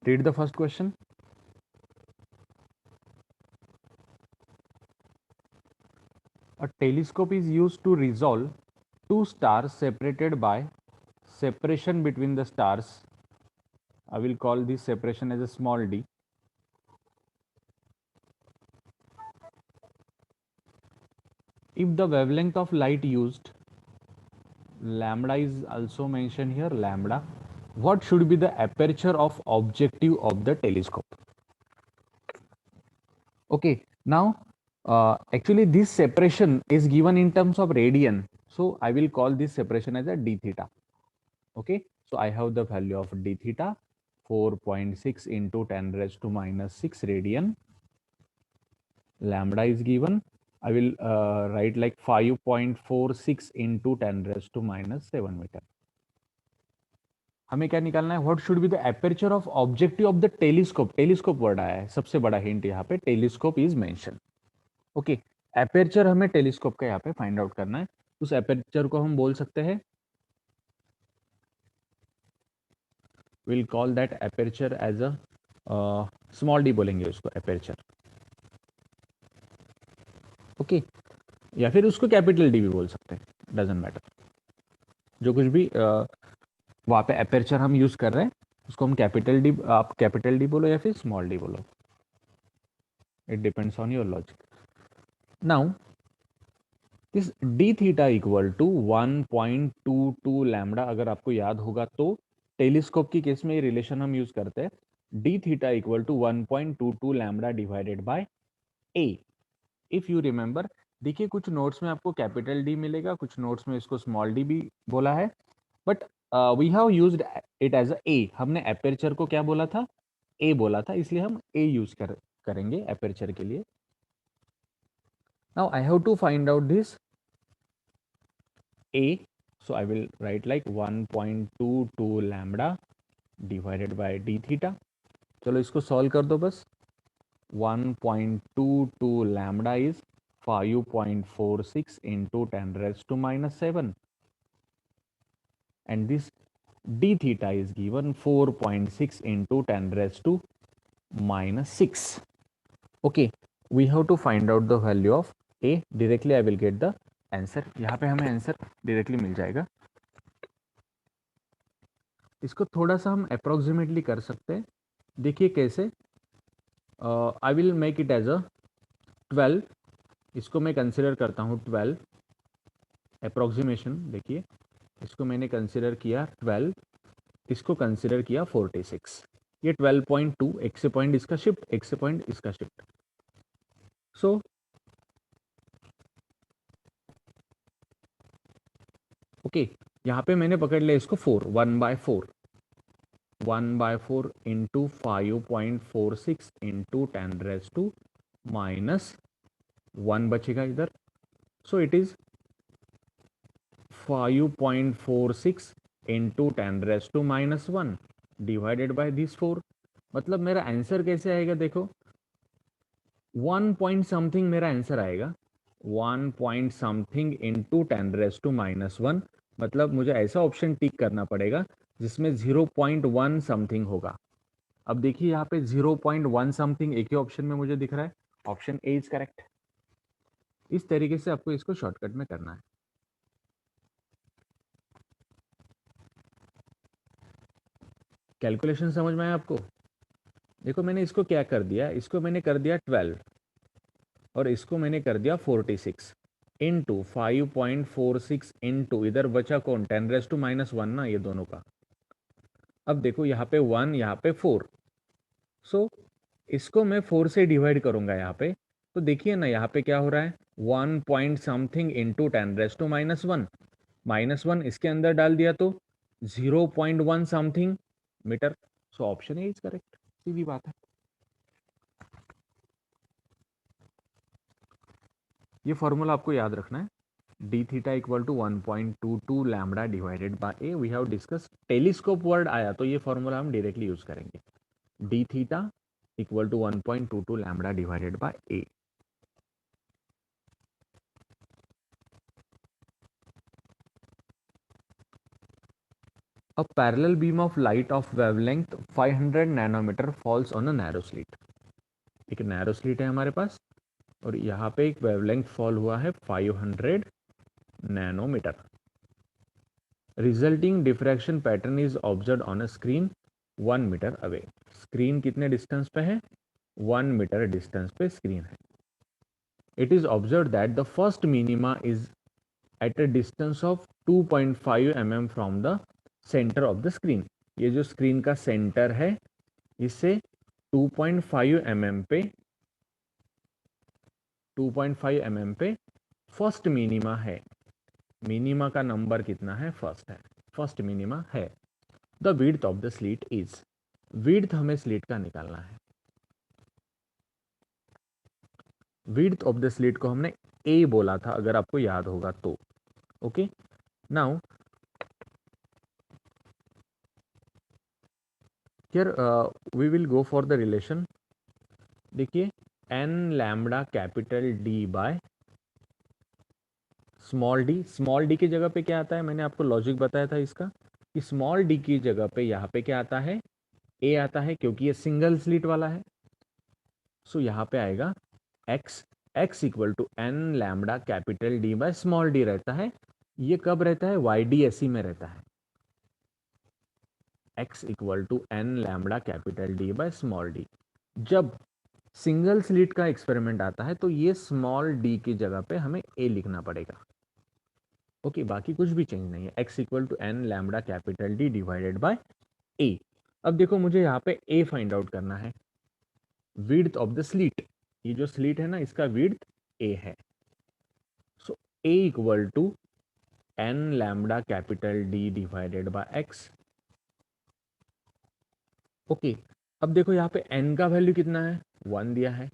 Read the first question. A telescope is used to resolve two stars separated by separation between the stars. I will call this separation as a small d. If the wavelength of light used, lambda is also mentioned here, lambda, what should be the aperture of objective of the telescope? Okay, now actually this separation is given in terms of radian, so I will call this separation as a d theta. Okay, so I have the value of d theta 4.6 into 10 raised to minus 6 radian. Lambda is given, I will write like 5.46 into 10 raised to minus 7 meter. हमें क्या निकालना है? What should be the aperture of objective of the telescope. Telescope word आया है, सबसे बड़ा hint यहाँ पे telescope is mention. Okay, aperture हमें टेलीस्कोप का यहाँ पे फाइंड आउट करना है. उस एपर्चर को हम बोल सकते हैं, will call that aperture as a small d बोलेंगे उसको एपर्चर. ओके, या फिर उसको कैपिटल डी भी बोल सकते हैं, डजेंट मैटर. जो कुछ भी वहाँ पे एपर्चर हम यूज कर रहे हैं उसको हम कैपिटल डी, आप कैपिटल डी बोलो या फिर स्मॉल डी बोलो, it depends on your logic. Now this d theta equal to 1.22 lambda, अगर आपको याद होगा तो टेलीस्कोप की केस में ये रिलेशन हम यूज करते हैं, d theta equal to 1.22 lambda divided by a. If you remember, देखिए कुछ नोट्स में आपको कैपिटल डी मिलेगा, कुछ नोट्स में इसको स्मॉल डी भी बोला है, but we have used it as a a. हमने एपर्चर को क्या बोला था? ए बोला था, इसलिए हम ए यूज करेंगे एपर्चर के लिए. Now I have to find out this a, so I will write like 1.22 lambda divided by d theta. चलो इसको सॉल्व कर दो बस. 1.22 lambda is 5.46 into 10 raised to minus 7, and this d theta is given 4.6 into 10 raised to minus 6. Okay, we have to find out the value of a. Directly I will get the answer. यहाँ पे हमें answer directly मिल जाएगा. इसको थोड़ा सा हम approximately कर सकते हैं. देखिए कैसे, I will make it as a 12. इसको मैं कंसिडर करता हूँ 12 अप्रोक्सीमेशन. देखिए इसको मैंने कंसिडर किया 12, इसको कंसिडर किया 46. ये 12.2, एक से पॉइंट इसका शिफ्ट, एक से पॉइंट इसका शिफ्ट. सो ओके, यहाँ पे मैंने पकड़ लिया इसको 4, 1/4. 1/4 into 5.46 into 10 raise to minus 1 बचेगा इधर. So it is 5.46 into 10 raise to minus 1 divided by this 4. मतलब मेरा आंसर कैसे आएगा? देखो 1 पॉइंट समथिंग मेरा आंसर आएगा. 1 point something into 10 raise to minus 1. मतलब मुझे ऐसा ऑप्शन टिक करना पड़ेगा जिसमें 0.1 समथिंग होगा. अब देखिए यहाँ पे 0.1 समथिंग एक ही ऑप्शन में मुझे दिख रहा है. Option A is correct. इस तरीके से आपको इसको शॉर्टकट में करना है. कैलकुलेशन समझ में आया आपको? देखो मैंने इसको क्या कर दिया, इसको मैंने कर दिया 12 और इसको मैंने कर दिया 46 इंटू 5.46 इंटू इधर बचा कौन? 10 रेज टू माइनस 1 ना, ये दोनों का. अब देखो यहाँ पे 1, यहाँ पे 4. सो इसको मैं 4 से डिवाइड करूंगा यहाँ पे, तो देखिए ना यहाँ पे क्या हो रहा है, 1 point something into 10 raise to minus 1. Minus 1 इसके अंदर डाल दिया तो 0.1 something metre. So option A is correct. सीधी बात है. ये फॉर्मूला आपको याद रखना है. D theta equal to 1.22 lambda divided by a. We have discuss, telescope word आया तो ये फॉर्मूला हम डायरेक्टली यूज करेंगे. D theta equal to 1.22 lambda divided by a. A parallel beam of light of wavelength 500 nanometer falls on a narrow slit. एक narrow slit है हमारे पास और यहाँ पे एक वेवलेंथ फॉल हुआ है 500 nanometre. Resulting diffraction pattern is observe on a screen 1 metre away. Screen कितने डिस्टेंस पे है? 1 मीटर डिस्टेंस पे स्क्रीन है. It is observe that the first minima is at a distance of 2.5 mm from the centre of the screen. ये जो screen का centre है इससे 2.5 mm पे 2.5 mm पे फर्स्ट मिनिमा है. मिनिमा का नंबर कितना है? फर्स्ट है, फर्स्ट मिनिमा है. The width of the slit is, width हमें स्लिट का निकालना है. विड्थ ऑफ द स्लिट को हमने ए बोला था अगर आपको याद होगा तो. Okay, now here we will go for the relation. देखिए n lambda capital D by small d. Small d की जगह पे क्या आता है? मैंने आपको लॉजिक बताया था इसका कि स्मॉल डी की जगह पे यहाँ पे क्या आता है? ए आता है क्योंकि ये सिंगल स्लिट वाला है. सो यहाँ पे आएगा x. X equal to n lambda capital D by small d रहता है. ये कब रहता है? वाई डी एस ई में रहता है. X equal to n lambda capital D by small d. जब सिंगल स्लिट का एक्सपेरिमेंट आता है तो ये स्मॉल डी की जगह पे हमें ए लिखना पड़ेगा. ओके, बाकी कुछ भी चेंज नहीं है. X equal to n lambda capital D divided by a. अब देखो मुझे यहाँ पे ए फाइंड आउट करना है. विड्थ ऑफ द स्लिट, ये जो स्लिट है ना इसका विड्थ ए है. So a equal to n lambda capital D divided by x. Okay, अब देखो यहाँ पे एन का वैल्यू कितना है? 1 दिया है.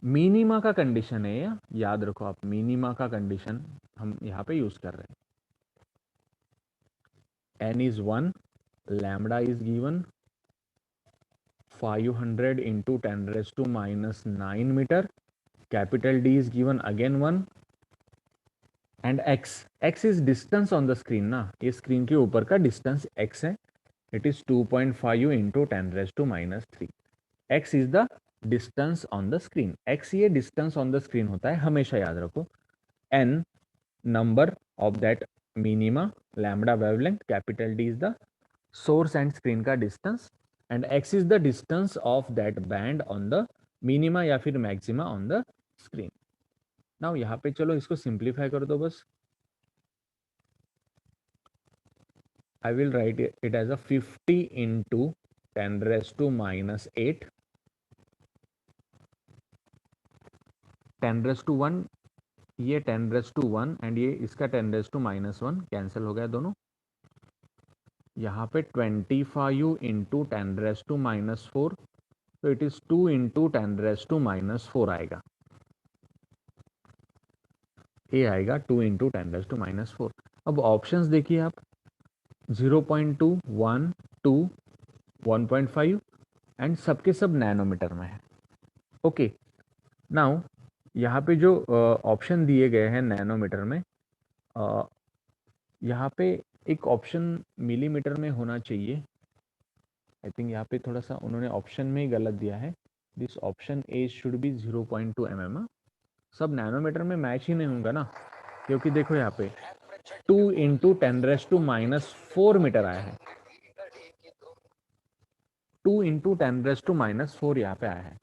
मिनिमा का कंडीशन है, याद रखो आप, मिनिमा का कंडीशन हम यहाँ पे यूज कर रहे हैं. N is 1, lambda is given 500 into 10 raised to minus 9 meter. Capital D is given again 1 and x. X is distance on the screen ना, ये screen के ऊपर का distance x है. It is 2.5 into 10 raised to minus 3. X is the distance on the screen. X ये distance on the screen होता है, हमेशा याद रखो. N number of that minima, lambda wavelength, capital D is the source and screen का distance and x is the distance of that band on the minima या फिर maxima on the screen. Now यहाँ पे चलो इसको simplify कर दो बस. I will write it as a 50 into 10 raised to minus 8. 10 raised to 1, ये 10 raised to 1 and ये इसका 10 raised to minus 1 कैंसिल हो गया दोनों. यहाँ पे 25 into 10 raised to minus 4, तो it is 2 into 10 raised to minus 4 आएगा. ए आएगा 2 into 10 raised to minus 4. अब ऑप्शंस देखिए आप, 0.2, 1, 2, 1.5 एंड सबके सब नैनोमीटर में है. ओके, नाउ यहाँ पे जो ऑप्शन दिए गए हैं नैनोमीटर में, यहाँ पे एक ऑप्शन मिलीमीटर में होना चाहिए. आई थिंक यहाँ पे थोड़ा सा उन्होंने ऑप्शन में ही गलत दिया है. This option A should be 0.2 mm. सब नैनोमीटर में मैच ही नहीं होगा ना, क्योंकि देखो यहाँ पे 2 into 10 raised to minus 4 metre आया है. 2 into 10 raised to minus 4 यहाँ पे आया है.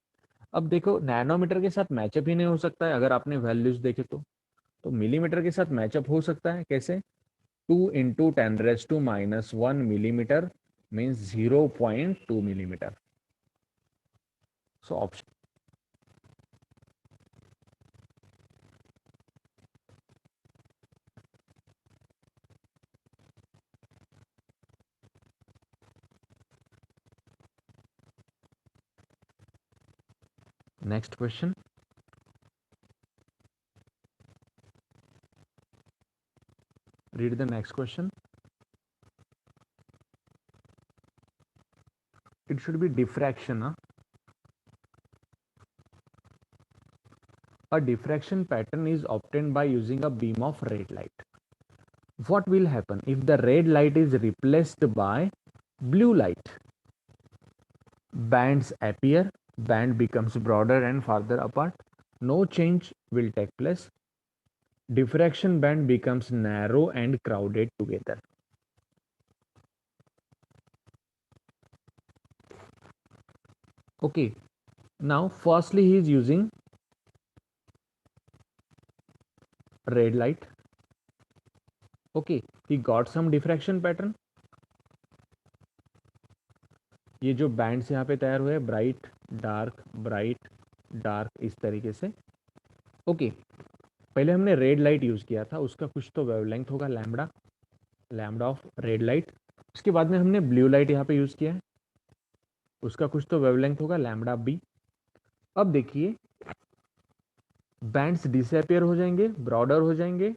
अब देखो नैनोमीटर के साथ मैचअप ही नहीं हो सकता है अगर आपने वैल्यूज देखे तो मिलीमीटर के साथ मैचअप हो सकता है. कैसे? 2 into 10 raised to minus 1 millimeter means 0.2 millimeter. So option next question. Read the next question. It should be diffraction. A diffraction pattern is obtained by using a beam of red light. what will happen if the red light is replaced by blue light? Bands appear, band becomes broader and farther apart, no change will take place, diffraction band becomes narrow and crowded together. Okay, now firstly he is using red light. Okay, he got some diffraction pattern. ये जो bands यहाँ पे तैयार हुए bright dark इस तरीके से. Okay, पहले हमने रेड लाइट यूज़ किया था, उसका कुछ तो वेवलेंथ होगा लैम्डा ऑफ रेड लाइट. उसके बाद में हमने ब्लू लाइट यहाँ पे यूज़ किया है, उसका कुछ तो वेवलेंथ होगा लैम्डा बी. अब देखिए बैंड्स डिसअपियर हो जाएंगे, ब्रॉडर हो जाएंगे,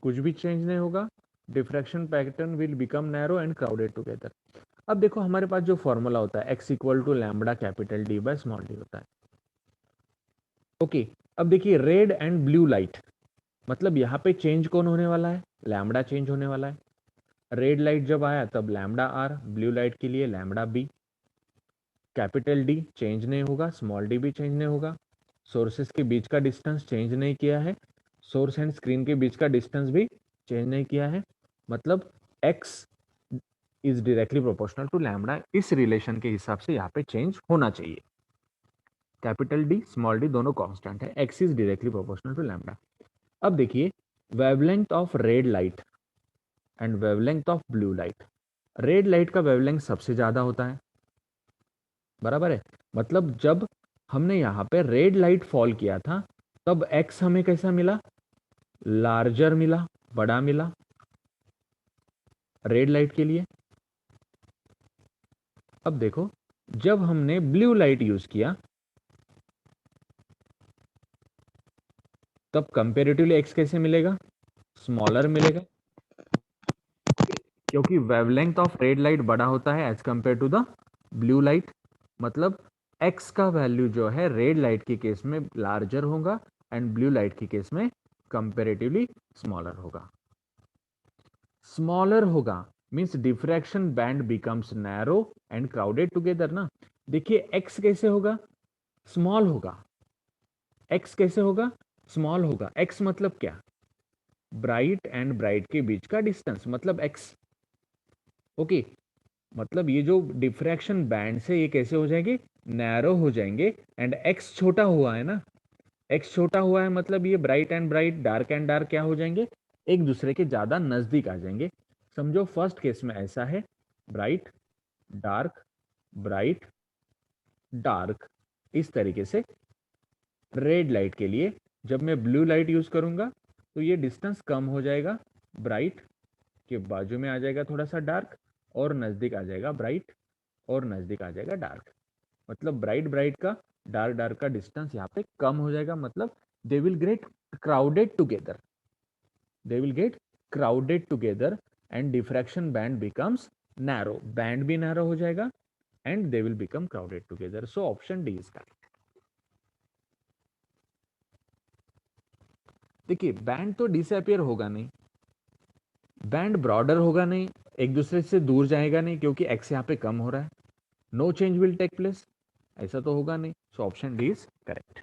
कुछ भी चेंज नहीं होगा, diffraction pattern will become narrow and crowded together. अब देखो हमारे पास जो फॉर्मूला होता है x equal to lambda capital D by small d होता है. ओके, अब देखिए रेड एंड ब्लू लाइट, मतलब यहाँ पे चेंज कौन होने वाला है? लैम्बडा चेंज होने वाला है. रेड लाइट जब आया तब लैम्बडा आर, ब्लू लाइट के लिए lambda B. Capital D change नहीं होगा, स्मॉल डी भी चेंज नहीं होगा. सोर्सेस के बीच का डिस्टेंस चेंज नहीं किया है, सोर्स एंड स्क्रीन के बीच का डिस्टेंस भी चेंज नहीं किया है, मतलब x is directly proportional to lambda. इस रिलेशन के हिसाब से यहाँ पे चेंज होना चाहिए. कैपिटल डी स्मॉल डी दोनों कांस्टेंट है, x is directly proportional to lambda. अब देखिए wavelength of red light and wavelength of blue light. Red light का वेवलेंथ सबसे ज्यादा होता है, बराबर है. मतलब जब हमने यहाँ पे रेड लाइट फॉल किया था तब x हमें कैसा मिला? लार्जर मिला, बड़ा मिला रेड लाइट के लिए. अब देखो जब हमने ब्लू लाइट यूज किया तब कंपेरेटिवली x कैसे मिलेगा? स्मॉलर मिलेगा, क्योंकि वेवलेंथ ऑफ रेड लाइट बड़ा होता है as compare to the blue light. मतलब x का वैल्यू जो है रेड लाइट के केस में लार्जर होगा एंड ब्लू लाइट के केस में कंपेरेटिवली स्मॉलर होगा. स्मॉलर होगा means diffraction band becomes narrow and crowded together ना. देखिए x कैसे होगा? स्मॉल होगा. x कैसे होगा? स्मॉल होगा. x मतलब क्या? ब्राइट एंड ब्राइट के बीच का डिस्टेंस मतलब x. ओके, मतलब ये जो डिफ्रैक्शन बैंड से ये कैसे हो जाएंगे? नैरो हो जाएंगे. एंड x छोटा हुआ है ना, x छोटा हुआ है मतलब ये ब्राइट एंड डार्क क्या हो जाएंगे? एक दूसरे के ज्यादा नजदीक आ जाएंगे. समझो फर्स्ट केस में ऐसा है ब्राइट ब्राइट डार्क इस तरीके से. रेड लाइट के लिए जब मैं ब्लू लाइट यूज करूंगा तो ये डिस्टेंस कम हो जाएगा, ब्राइट के बाजू में आ जाएगा थोड़ा सा डार्क, और नजदीक आ जाएगा ब्राइट, और नजदीक आ जाएगा डार्क. मतलब ब्राइट का डार्क का डिस्टेंस यहाँ पे कम हो जाएगा. मतलब they will get crowded together, they will get crowded together and diffraction band becomes narrow. Band भी नैरो हो जाएगा and they will become crowded together. So option D is correct. देखिए बैंड तो डिसअपियर होगा नहीं, बैंड ब्रॉडर होगा नहीं, एक दूसरे से दूर जाएगा नहीं क्योंकि एक्स यहाँ पे कम हो रहा है. No change will take place, ऐसा तो होगा नहीं. So option D is correct.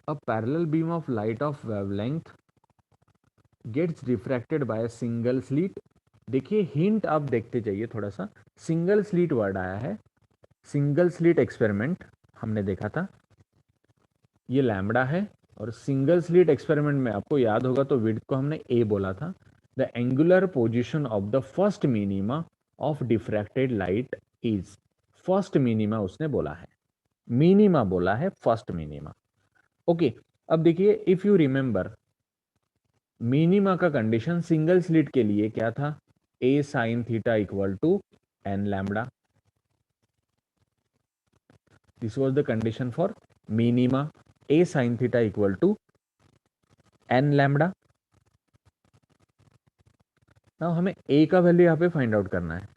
A parallel beam of light of wavelength gets refracted by a single slit. देखिए हिंट आप देखते जाइए थोड़ा सा. सिंगल स्लीट वर्ड आया है, सिंगल स्लीट एक्सपेरिमेंट हमने देखा था, ये लैम्बडा है. और सिंगल स्लीट एक्सपेरिमेंट में आपको याद होगा तो विड्थ को हमने ए बोला था. The angular position of the first minima of diffracted light is. First minima उसने बोला है, मिनिमा बोला है, फर्स्ट मिनिमा. ओके, अब देखिए इफ यू रिमेंबर मिनिमा का कंडीशन सिंगल स्लिट के लिए क्या था? A sine theta equal to n lambda. This was the condition for minima, a sine theta equal to n lambda. ना हमें ए का वैल्यू यहाँ पे फाइंड आउट करना है,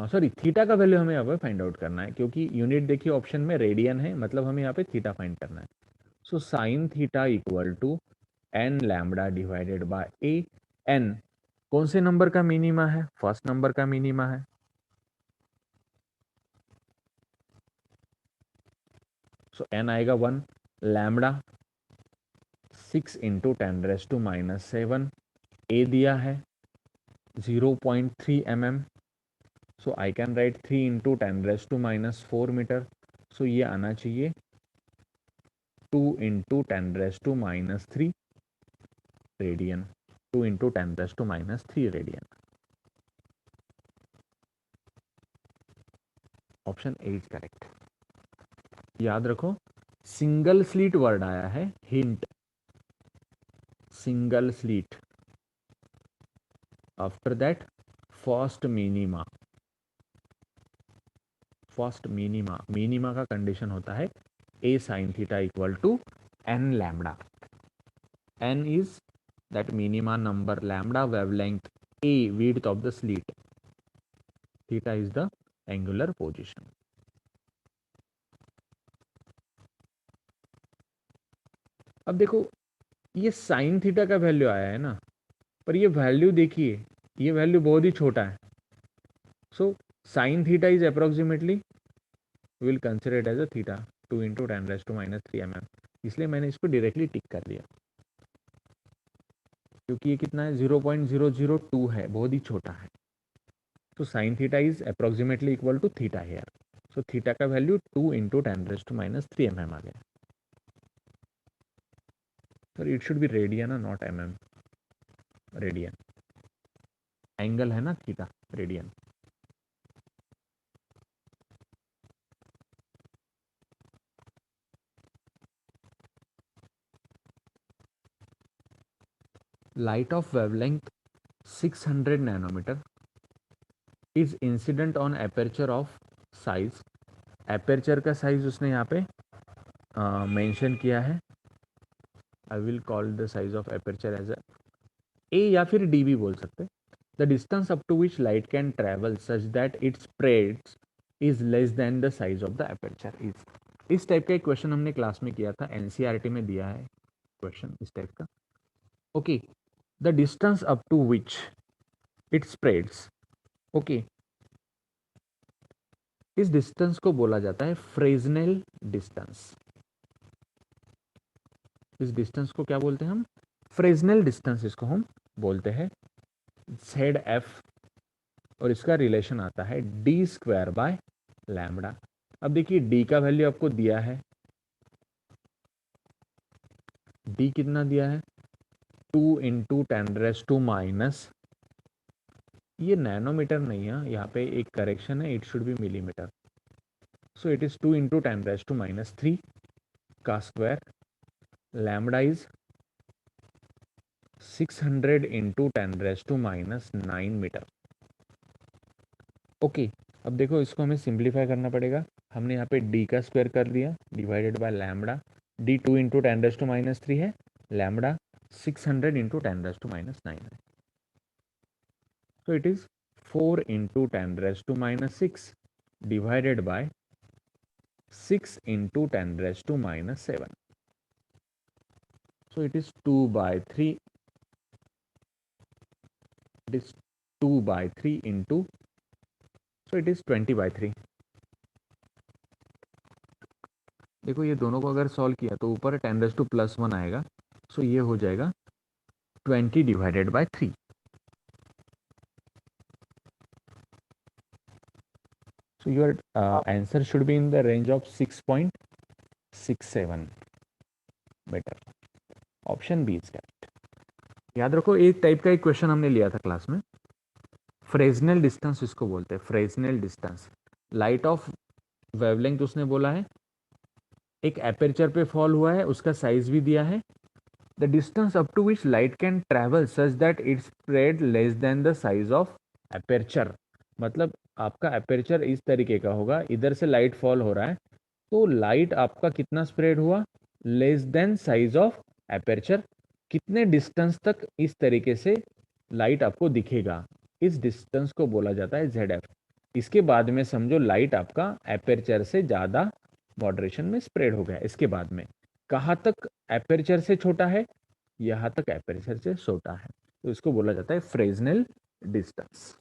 सॉरी थीटा का वैल्यू हमें यहाँ पे फाइंड आउट करना है, क्योंकि यूनिट देखिए ऑप्शन में रेडियन है, मतलब हमें यहाँ पे थीटा फाइंड करना है। So sine theta equal to n lambda divided by a. N कौन से नंबर का मिनिमा है? फर्स्ट नंबर का मिनिमा है। सो एन आएगा 1, लैम्बडा 6 × 10⁻⁻⁷, ए दिया है 0.3 mm, so I can write 3 × 10⁻⁻4 metre. So ये आना चाहिए 2 × 10⁻³ radian, 2 × 10⁻³ radian. Option A is correct. याद रखो सिंगल स्लीट वर्ड आया है, hint single slit, after that first minima. First minima, minima का कंडीशन होता है a sine theta equal to n lambda. N is that minima number, lambda wavelength, a width of the slit, theta is the angular position. अब देखो ये sine theta का value आया है ना, पर ये वैल्यू देखिए, ये वैल्यू बहुत ही छोटा है। So sine theta is approximately, will consider it as a theta 2 × 10⁻³ mm, इसलिए मैंने इसको डायरेक्टली टिक कर दिया, क्योंकि ये कितना है 0.002 है, बहुत ही छोटा है। तो sine theta is approximately equal to theta here. So theta का वैल्यू 2 × 10⁻³ mm आ गया। Sir it should be radian not mm, radian, angle है ना theta, radian. Light of wavelength 600 nanometre is incident on aperture of size. Aperture का size उसने यहाँ पे mention किया है। I will call the size of aperture as a या फिर डी भी बोल सकते। The distance up to which light can travel such that it spreads is less than the size of the aperture is. इस type का एक question हमने class में किया था, एनसीईआरटी में दिया है क्वेश्चन इस टाइप का। Okay, the distance up to which it spreads, okay, इस डिस्टेंस को बोला जाता है फ्रेजनेल डिस्टेंस। इस डिस्टेंस को क्या बोलते हैं हम? फ्रेजनेल डिस्टेंस इसको हम बोलते हैं, जेड एफ, और इसका रिलेशन आता है d² बाय लैम्बडा। अब देखिए d का वैल्यू आपको दिया है, d कितना दिया है 2 × 10⁻⁻, ये नैनोमीटर नहीं है, यहाँ पे एक करेक्शन है, it should be millimetre. So it is 2 × 10⁻³ का square, lambda is 600 × 10⁻⁹ metre. Okay, अब देखो इसको हमें सिंप्लीफाई करना पड़ेगा। हमने यहाँ पे d का स्क्वायर कर दिया डिवाइडेड बाय लैम्बडा। d 2 × 10⁻³ है, लैम्बडा 600 × 10⁻⁹ है। So it is 4 × 10⁻⁶ divided by 6 × 10⁻⁷. So it is 2/3. It is 2/3 into, so it is 20/3. देखो ये दोनों को अगर सॉल्व किया तो ऊपर 10⁻+1 आएगा, सो ये हो जाएगा 20/3। So your answer should be in the range of 6.67. Better, option B is correct. याद रखो एक टाइप का एक क्वेश्चन हमने लिया था क्लास में, फ्रेजनेल डिस्टेंस इसको बोलते हैं, फ्रेजनेल डिस्टेंस। लाइट ऑफ वेवलेंथ उसने बोला है, एक एपर्चर पे फॉल हुआ है, उसका साइज भी दिया है। The distance up to which light can travel such that it spread less than the size of aperture, मतलब आपका एपर्चर इस तरीके का होगा, इधर से लाइट फॉल हो रहा है तो लाइट आपका कितना स्प्रेड हुआ, less than size of aperture, कितने डिस्टेंस तक इस तरीके से लाइट आपको दिखेगा, इस डिस्टेंस को बोला जाता है ZF। इसके बाद में समझो लाइट आपका एपर्चर से ज़्यादा मॉडरेशन में स्प्रेड हो गया। इसके बाद में कहाँ तक एपर्चर से छोटा है, यहाँ तक एपर्चर से छोटा है, तो इसको बोला जाता है Fresnel distance.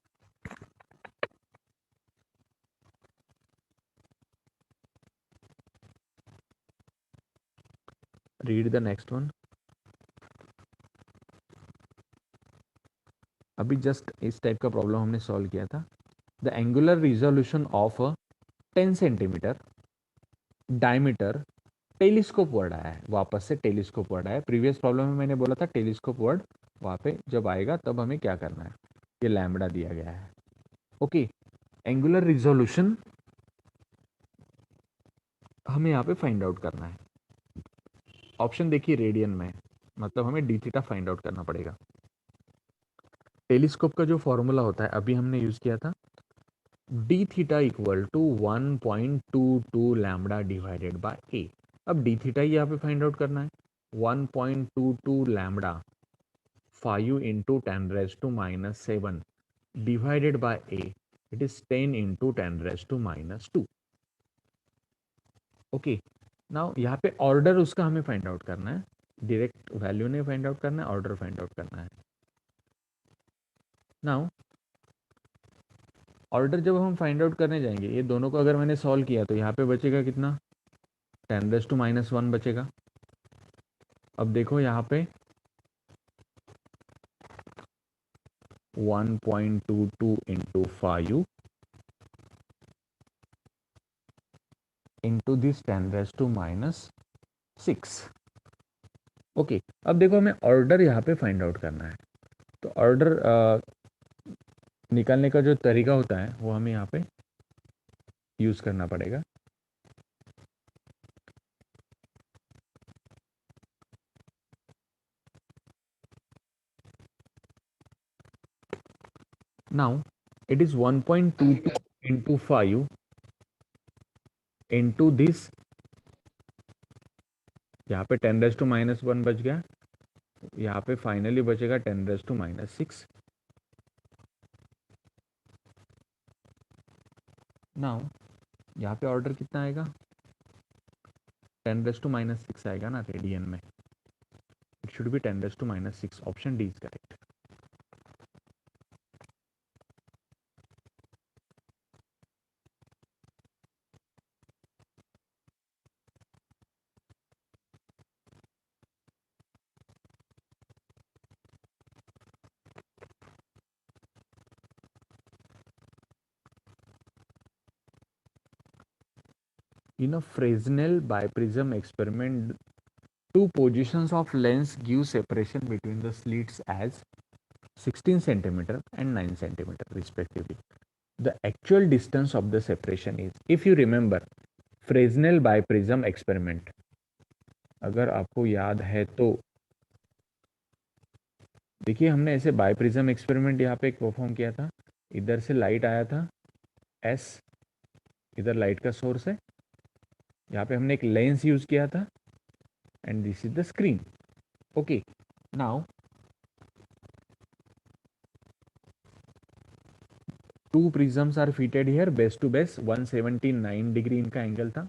Read the next one. अभी जस्ट इस टाइप का प्रॉब्लम हमने सॉल्व किया था। The angular resolution of 10 centimetre diameter telescope word आया है, वापस से टेलीस्कोप वर्ड आया है। प्रीवियस प्रॉब्लम में मैंने बोला था टेलीस्कोप वर्ड वहाँ पे जब आएगा तब हमें क्या करना है, ये लैम्बडा दिया गया है। ओके, एंगुलर रिजोल्यूशन हमें यहाँ पे फाइंड आउट करना है। ऑप्शन देखिए रेडियन में, मतलब हमें डी थीटा फाइंड आउट करना पड़ेगा। टेलीस्कोप का जो फॉर्मूला होता है अभी हमने यूज किया था, d theta equal to 1.22 lambda divided by a. अब डी थीटा ही यहाँ पे फाइंड आउट करना है। 1.22 lambda 5 into 10⁻⁻7 divided by A, it is 10 into 10⁻²। Okay, now यहाँ पे ऑर्डर उसका हमें फाइंड आउट करना है, डायरेक्ट वैल्यू नहीं फाइंड आउट करना है, ऑर्डर फाइंड आउट करना है। नाउ ऑर्डर जब हम फाइंड आउट करने जाएंगे, ये दोनों को अगर मैंने सॉल्व किया तो यहाँ पे बचेगा कितना, 10⁻⁻1 बचेगा। अब देखो यहाँ पे 1.22 इंटू 5 इंटू दिस 10⁻⁻6। ओके, अब देखो हमें ऑर्डर यहाँ पे फाइंड आउट करना है, तो ऑर्डर निकालने का जो तरीका होता है वो हमें यहाँ पे यूज करना पड़ेगा। Now it is 1.22 into 5 into this, यहाँ पे 10⁻⁻1 बच गया, यहाँ पे फाइनली बचेगा 10⁻⁻6। नाउ यहाँ पे ऑर्डर कितना आएगा, 10⁻⁻6 आएगा ना रेडियन में, it should B 10⁻⁻6। Option D is correct. In a Fresnel biprism experiment, two positions of lens give separation between the slits as 16 centimeter and 9 centimeter respectively. The actual distance of the separation is, if you remember, Fresnel biprism experiment, अगर आपको याद है तो देखिए हमने ऐसे biprism experiment यहाँ पे एक परफॉर्म किया था। इधर से लाइट आया था एस, इधर लाइट का सोर्स है, यहाँ पे हमने एक लेंस यूज किया था and this is the screen. Okay, now two prisms are fitted here, base to base 179 degree इनका एंगल था।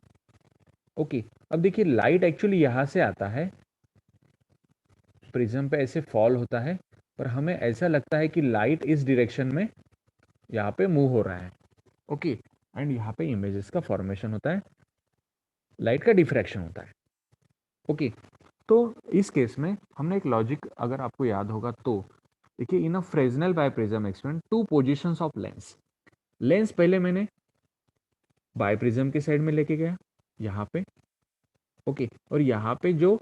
ओके, अब देखिए लाइट एक्चुअली यहाँ से आता है, प्रिज्म पे ऐसे फॉल होता है, पर हमें ऐसा लगता है कि लाइट इस डायरेक्शन में यहाँ पे मूव हो रहा है। ओके, एंड यहाँ पे इमेजेस का फॉर्मेशन होता है, लाइट का डिफ्रैक्शन होता है। ओके, तो इस केस में हमने एक लॉजिक अगर आपको याद होगा तो देखिए, in a Fresnel biprism experiment two positions of lens, lens पहले मैंने बाइप्रिज्म के साइड में लेके गया यहाँ पे। ओके, और यहाँ पे जो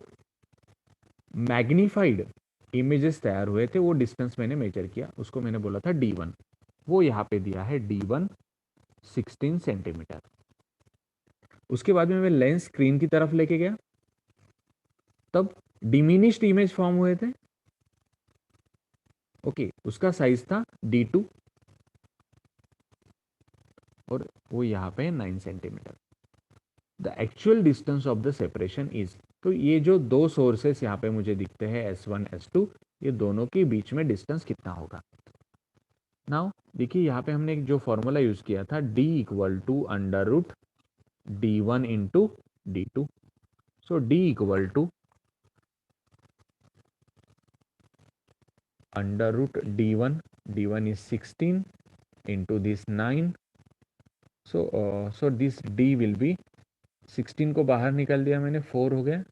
मैग्नीफाइड इमेजेस तैयार हुए थे वो डिस्टेंस मैंने मेजर किया, उसको मैंने बोला था D1, वो यहाँ पे दिया है D1 16 सेंटीमीटर। उसके बाद में मैं लेंस स्क्रीन की तरफ लेके गया, तब डिमिनिश्ड इमेज फॉर्म हुए थे। ओके, उसका साइज था D2 और वो यहाँ पे 9 centimetre. The actual distance of the separation is, तो ये जो दो सोर्सेस यहाँ पे मुझे दिखते हैं S1 S2, ये दोनों के बीच में डिस्टेंस कितना होगा। नाउ देखिए यहाँ पे हमने एक जो फॉर्मूला यूज किया था d equal to under root d1 into d2। So d equal to under root d1 is 16 into this 9। so this d will be 16 को बाहर निकाल दिया मैंने 4 हो गया,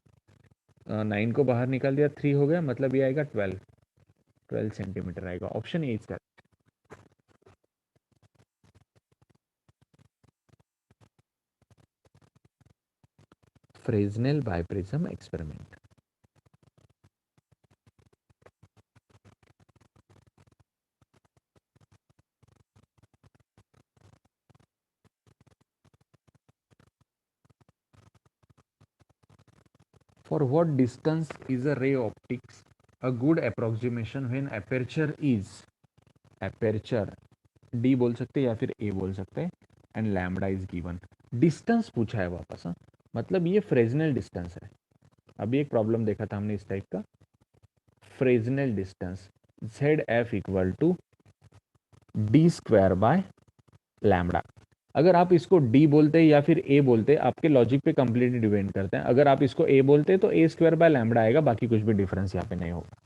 9 को बाहर निकाल दिया 3 हो गया, मतलब ये आएगा 12 सेंटीमीटर आएगा। ऑप्शन ए इसका। Fresnel biprism experiment. For what distance is a ray optics a good approximation when aperture is aperture d बोल सकते हैं या फिर a बोल सकते हैं and lambda is given. Distance पूछा है वापस। हाँ, मतलब ये फ्रेजनेल डिस्टेंस है। अभी एक प्रॉब्लम देखा था हमने इस टाइप का, Fresnel distance ZF equal to d square by lambda. अगर आप इसको d बोलते हैं या फिर a बोलते हैं, आपके लॉजिक पे कंप्लीटली डिपेंड करते हैं। अगर आप इसको a बोलते हैं तो a स्क्वायर बाय लैम्बडा आएगा, बाकी कुछ भी डिफरेंस यहाँ पे नहीं होगा।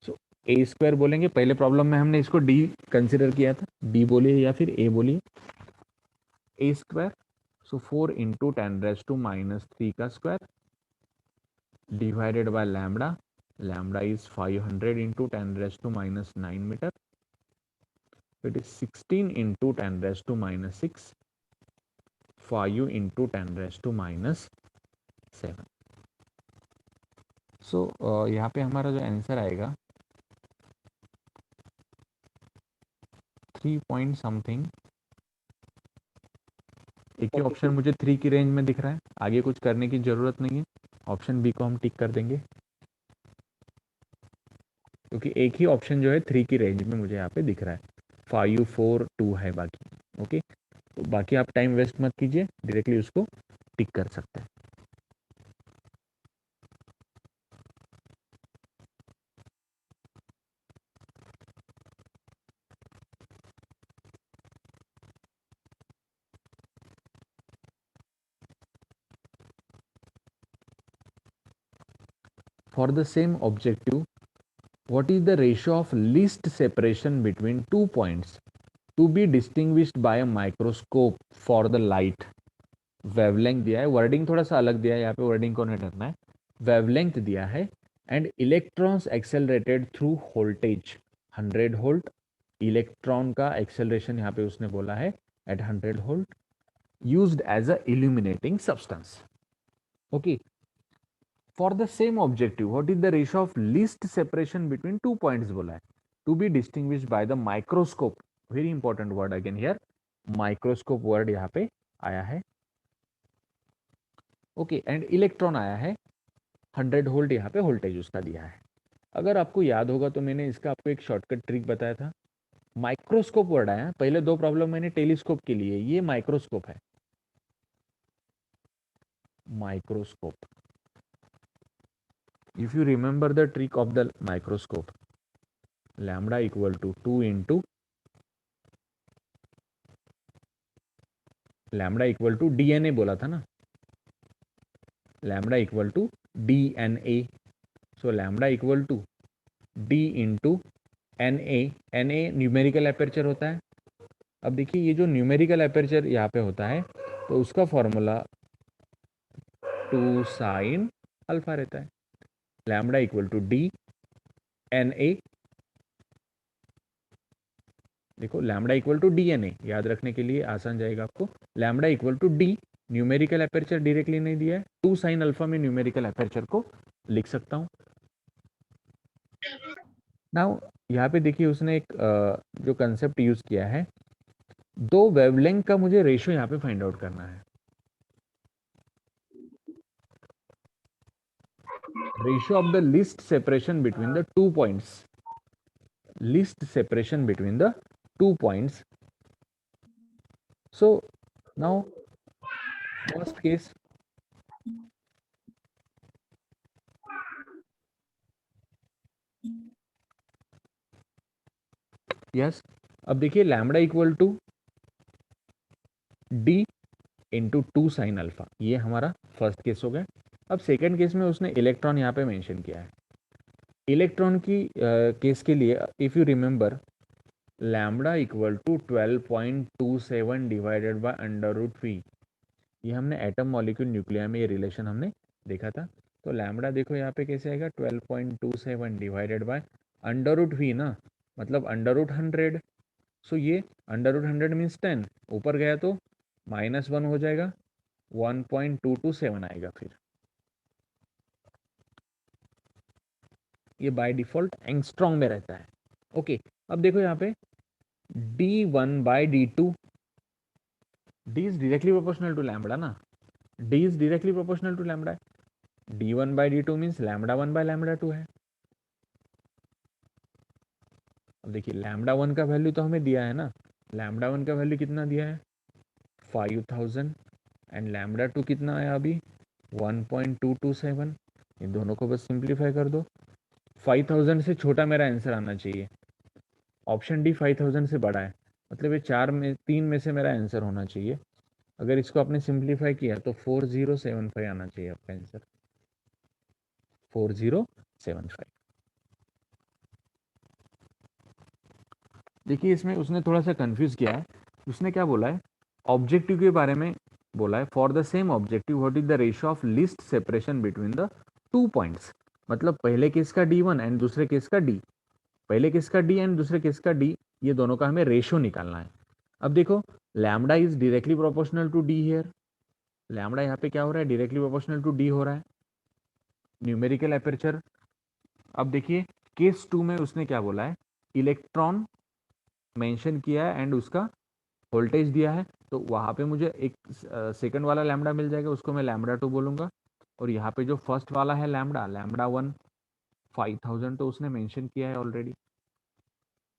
सो a स्क्वायर बोलेंगे, पहले प्रॉब्लम में हमने इसको d कंसिडर किया था, d बोलिए या फिर a बोलिए, a स्क्वायर। सो 4 इंटू 10⁻³ का square divided by lambda. Lambda is 500 into 10⁻⁹ metre. It is 16 into 10⁻⁶, 5 into 10⁻⁷। So यहाँ पे हमारा जो आंसर आएगा 3 पॉइंट समथिंग। एक ही ऑप्शन मुझे 3 की रेंज में दिख रहा है, आगे कुछ करने की जरूरत नहीं है। ऑप्शन बी को हम टिक कर देंगे क्योंकि एक ही ऑप्शन जो है 3 की रेंज में मुझे यहाँ पे दिख रहा है। 5 4 2 है बाकी। ओके, तो बाकी आप टाइम वेस्ट मत कीजिए, डायरेक्टली उसको टिक कर सकते हैं। For the same objective what is the ratio of least separation between 2 points to be distinguished by a microscope for the light। Wavelength दिया है, वर्डिंग थोड़ा सा अलग दिया है यहाँ पे, वर्डिंग को नहीं डरना है। वेवलेंथ दिया है and electrons accelerated through voltage 100 volt. Electron का एक्सेलरेशन यहाँ पे उसने बोला है at 100 volt, used as a illuminating substance. Okay, for the same objective what is the ratio of least separation between 2 points बोला है to be distinguished by the microscope. Very important word again here, microscope word यहाँ पे आया है। Okay, and electron आया है 100 volt, यहाँ पे वोल्टेज उसका दिया है। अगर आपको याद होगा तो मैंने इसका आपको एक शॉर्टकट ट्रिक बताया था। माइक्रोस्कोप वर्ड आया, पहले 2 प्रॉब्लम मैंने टेलीस्कोप के लिए, ये माइक्रोस्कोप है। Microscope, if you remember the trick of the microscope, lambda equal to 2 into lambda equal to DNA बोला था ना, लैम्बडा इक्वल टू DNA। सो lambda equal to D into NA। NA numerical aperture होता है। अब देखिए ये जो न्यूमेरिकल एपर्चर यहाँ पे होता है तो उसका फॉर्मूला 2 साइन अल्फा रहता है। Lambda equal to D NA, देखो लैम्बडा इक्वल टू DNA, याद रखने के लिए आसान जाएगा आपको। Lambda equal to D, numerical aperture directly नहीं दिया है, 2 साइन अल्फा में न्यूमेरिकल एपर्चर को लिख सकता हूँ। नाउ यहाँ पे देखिए उसने एक जो कंसेप्ट यूज किया है, 2 वेवलेंथ का मुझे रेशियो यहाँ पे फाइंड आउट करना है। Ratio of the least separation between the 2 points, least separation between the 2 points. So now first case, yes, अब देखिए lambda equal to D into 2 sine alpha, ये हमारा फर्स्ट केस हो गया। अब सेकंड केस में उसने इलेक्ट्रॉन यहाँ पे मेंशन किया है। इलेक्ट्रॉन की केस के लिए if you remember lambda equal to 12.27 divided by under root V, ये हमने एटम मॉलिक्यूल न्यूक्लियर में ये रिलेशन हमने देखा था। तो लैम्बडा देखो यहाँ पे कैसे आएगा, 12.27 divided by under root V ना, मतलब अंडर रूट 100। सो ये अंडर रूट 100 मीन्स 10, ऊपर गया तो -1 हो जाएगा, 1.227 आएगा। फिर ये बाय डिफॉल्ट एंगस्ट्रॉन्ग में रहता है। ओके, अब देखो यहाँ पे d1/d2, d is directly proportional to lambda ना, d is directly proportional to lambda, d1/d2 means lambda 1/लैम्बडा 2 है। अब देखिए लैम्बडा 1 का वैल्यू तो हमें दिया है ना, लैम्बडा 1 का वैल्यू कितना दिया है 5000, एंड लैम्बडा 2 कितना आया अभी 1.227। इन दोनों को बस सिंप्लीफाई कर दो, 5000 से छोटा मेरा आंसर आना चाहिए, ऑप्शन डी 5000 से बड़ा है, मतलब ये 3 में से मेरा आंसर होना चाहिए। अगर इसको आपने सिंप्लीफाई किया तो 4075 आना चाहिए आपका आंसर, 4075। देखिए इसमें उसने थोड़ा सा कंफ्यूज किया है, उसने क्या बोला है, ऑब्जेक्टिव के बारे में बोला है, for the same objective what is the ratio of least separation between the 2 points, मतलब पहले केस का D1 एंड दूसरे केस का D, पहले केस का D एंड दूसरे केस का D, ये दोनों का हमें रेशियो निकालना है। अब देखो lambda is directly proportional to D here, lambda यहाँ पे क्या हो रहा है, डायरेक्टली प्रोपोर्शनल टू D हो रहा है, न्यूमेरिकल एपर्चर। अब देखिए केस 2 में उसने क्या बोला है, इलेक्ट्रॉन मेंशन किया है एंड उसका वोल्टेज दिया है, तो वहाँ पे मुझे एक सेकंड वाला लैम्बडा मिल जाएगा, उसको मैं लैम्बडा 2 बोलूँगा। और यहाँ पे जो फर्स्ट वाला है लैम्बडा 1 5000 तो उसने मेंशन किया है ऑलरेडी।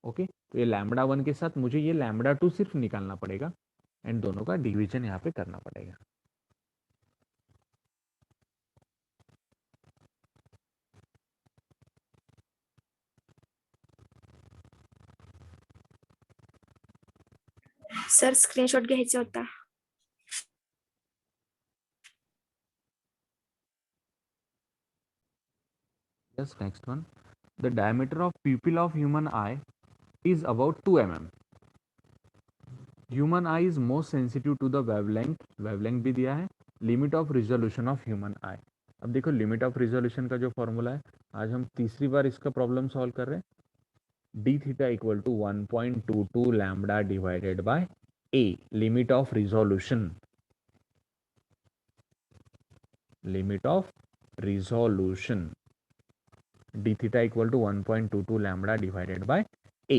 ओके, तो ये लैम्बडा 1 के साथ मुझे ये लैम्बडा 2 सिर्फ निकालना पड़ेगा एंड दोनों का डिवीजन यहाँ पे करना पड़ेगा। सर स्क्रीनशॉट घ्यायचा होता। Yes, next one. The diameter of pupil of human eye is about 2 mm. Human eye is most sensitive to the wavelength, wavelength भी दिया है, limit of resolution of human eye। अब देखो लिमिट ऑफ रिजोल्यूशन का जो formula है, आज हम तीसरी बार इसका प्रॉब्लम सॉल्व कर रहे हैं। D theta equal to 1.22 lambda divided by a, limit of resolution, limit of resolution d theta equal to 1.22 lambda divided by a.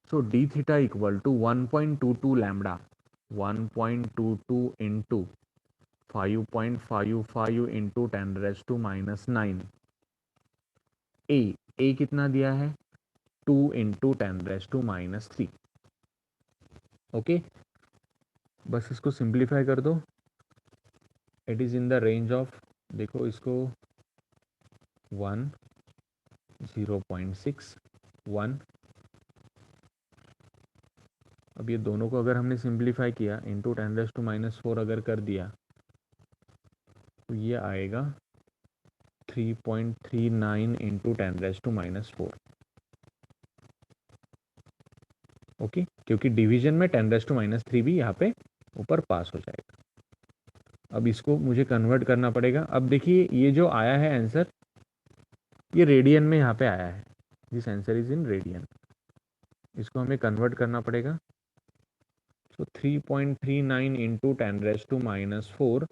So d theta equal to 1.22 lambda, 1.22 into 5.55 into 10 raised to minus 9, a कितना दिया है 2 into 10 raised to minus 3। Okay, बस इसको simplify कर दो, it is in the range of, देखो इसको 1, 0.6, 1। अब ये दोनों को अगर हमने सिंप्लीफाई किया इंटू 10⁻⁻⁴ अगर कर दिया तो ये आएगा 3.39 इंटू 10⁻⁻⁴। ओके, क्योंकि डिवीजन में 10⁻³ भी यहाँ पे ऊपर पास हो जाएगा। अब इसको मुझे कन्वर्ट करना पड़ेगा। अब देखिए ये जो आया है आंसर, ये रेडियन में यहाँ पे आया है, this answer is in radian, इसको हमें कन्वर्ट करना पड़ेगा। So 3.39 into 10⁻⁴,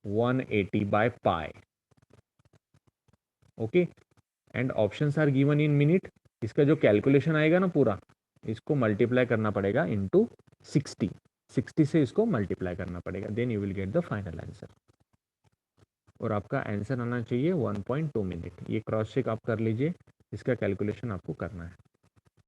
180 by pi। Okay, and options are given in minute. इसका जो कैलकुलेशन आएगा ना पूरा, इसको मल्टीप्लाई करना पड़ेगा इनटू 60, 60 से इसको मल्टीप्लाई करना पड़ेगा, then you will get the final answer. और आपका आंसर आना चाहिए 1.2 मिनट। ये क्रॉस चेक आप कर लीजिए, इसका कैलकुलेशन आपको करना है।